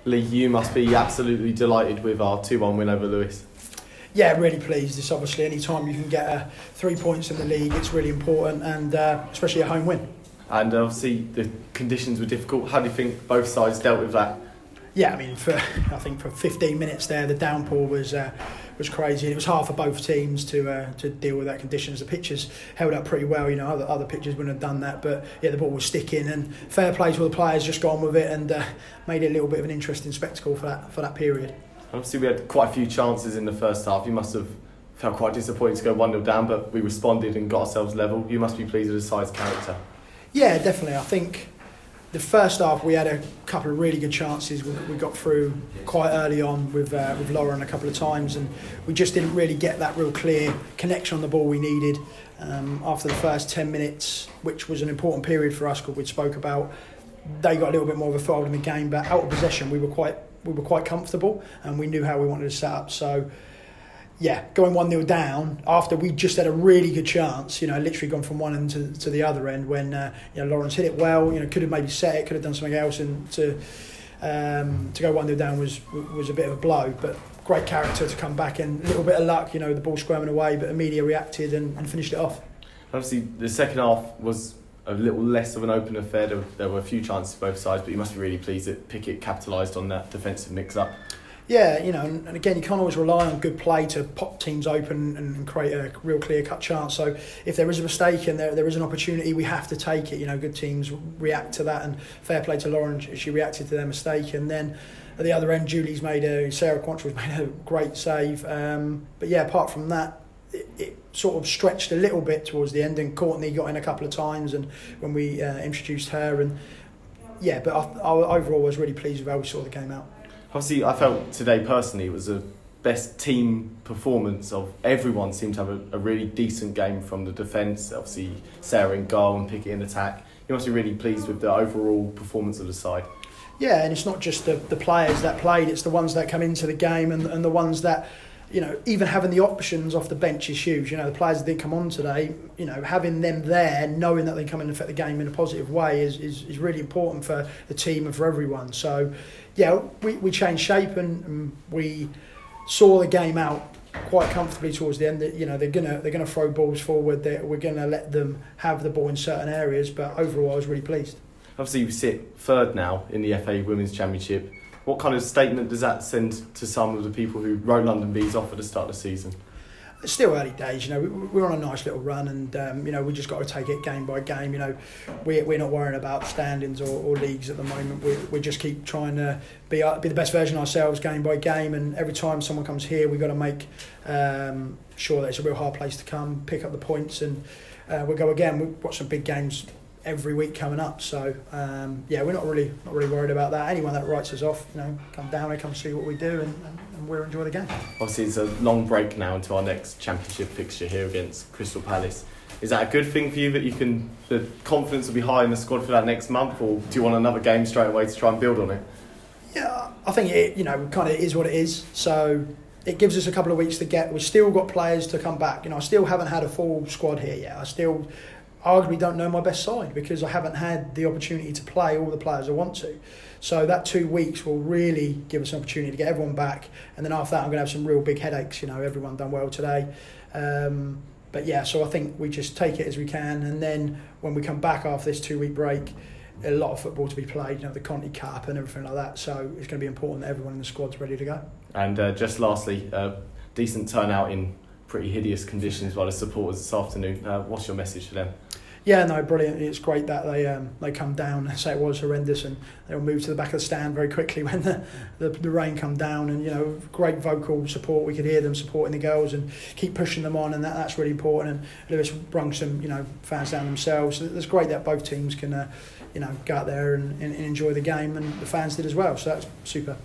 Lee, you must be absolutely delighted with our 2-1 win over Lewes. Yeah, really pleased. It's obviously any time you can get 3 points in the league, it's really important, and especially a home win. And obviously the conditions were difficult. How do you think both sides dealt with that? Yeah, I mean, I think for 15 minutes there, the downpour was crazy, and it was hard for both teams to deal with that conditions. The pitches held up pretty well, you know. Other pitches wouldn't have done that, but yeah, the ball was sticking, and fair play to all the players, just got on with it and made it a little bit of an interesting spectacle for that period. Obviously, we had quite a few chances in the first half. You must have felt quite disappointed to go 1-0 down, but we responded and got ourselves level. You must be pleased with the side's character. Yeah, definitely. I think the first half we had a couple of really good chances. We got through quite early on with Lauren a couple of times, and we just didn't really get that real clear connection on the ball we needed. After the first 10 minutes, which was an important period for us because we spoke about, they got a little bit more of a foothold in the game, but out of possession we were quite comfortable and we knew how we wanted to set up. So yeah, going 1-0 down after we just had a really good chance, you know, literally gone from one end to the other end when you know, Lawrence hit it well, you know, could have maybe set it, could have done something else, and to go 1-0 down was a bit of a blow, but great character to come back, and a little bit of luck, you know, the ball squirming away, but Amelia reacted and finished it off. Obviously the second half was a little less of an open affair. There were a few chances both sides, but you must be really pleased that Pickett capitalised on that defensive mix-up. Yeah, you know, and again, you can't always rely on good play to pop teams open and create a real clear-cut chance. So if there is a mistake and there is an opportunity, we have to take it. You know, good teams react to that, and fair play to Lauren, she reacted to their mistake. And then at the other end, Sarah Quantrell's made a great save. But yeah, apart from that, it sort of stretched a little bit towards the end, and Courtney got in a couple of times, and when we introduced her, and yeah, but I overall was really pleased with how we saw the game out. Obviously, I felt today personally it was the best team performance of everyone. Seemed to have a really decent game from the defence. Obviously, Sarah in goal and Pickett in attack. You must be really pleased with the overall performance of the side. Yeah, and it's not just the players that played, it's the ones that come into the game and the ones that, you know, even having the options off the bench is huge. You know, the players that didn't come on today, you know, having them there, knowing that they come in and affect the game in a positive way is really important for the team and for everyone. So, yeah, we changed shape and we saw the game out quite comfortably towards the end. You know, they're gonna throw balls forward. We're gonna let them have the ball in certain areas, but overall, I was really pleased. Obviously, we sit third now in the FA Women's Championship. What kind of statement does that send to some of the people who wrote London Bees off at the start of the season? It's still early days, you know. We're on a nice little run, and you know, we just got to take it game by game. You know, we're not worrying about standings or leagues at the moment. We just keep trying to be the best version of ourselves game by game. And every time someone comes here, we've got to make sure that it's a real hard place to come, pick up the points, and we'll go again. We've got some big games every week coming up, so yeah, we're not really worried about that. Anyone that writes us off, you know, come down and come see what we do, and we'll enjoy the game. Obviously, it's a long break now into our next championship fixture here against Crystal Palace. Is that a good thing for you, that the confidence will be high in the squad for that next month, or do you want another game straight away to try and build on it? Yeah, I think it, you know, kind of is what it is. So it gives us a couple of weeks to get. We've still got players to come back. You know, I still haven't had a full squad here yet. I still arguably don't know my best side because I haven't had the opportunity to play all the players I want to. So that 2 weeks will really give us an opportunity to get everyone back, and then after that I'm going to have some real big headaches. You know, everyone done well today, but yeah, so I think we just take it as we can, and then when we come back after this 2 week break, a lot of football to be played, you know, the Conti Cup and everything like that, so it's going to be important that everyone in the squad's ready to go. And just lastly, decent turnout in pretty hideous conditions by the supporters this afternoon. What's your message to them? Yeah, no, brilliant. It's great that they come down and say it was horrendous, and they'll move to the back of the stand very quickly when the rain come down, and you know, great vocal support. We could hear them supporting the girls and keep pushing them on, and that's really important. And Lewes brung some, you know, fans down themselves. So it's great that both teams can you know, go out there and enjoy the game, and the fans did as well. So that's super.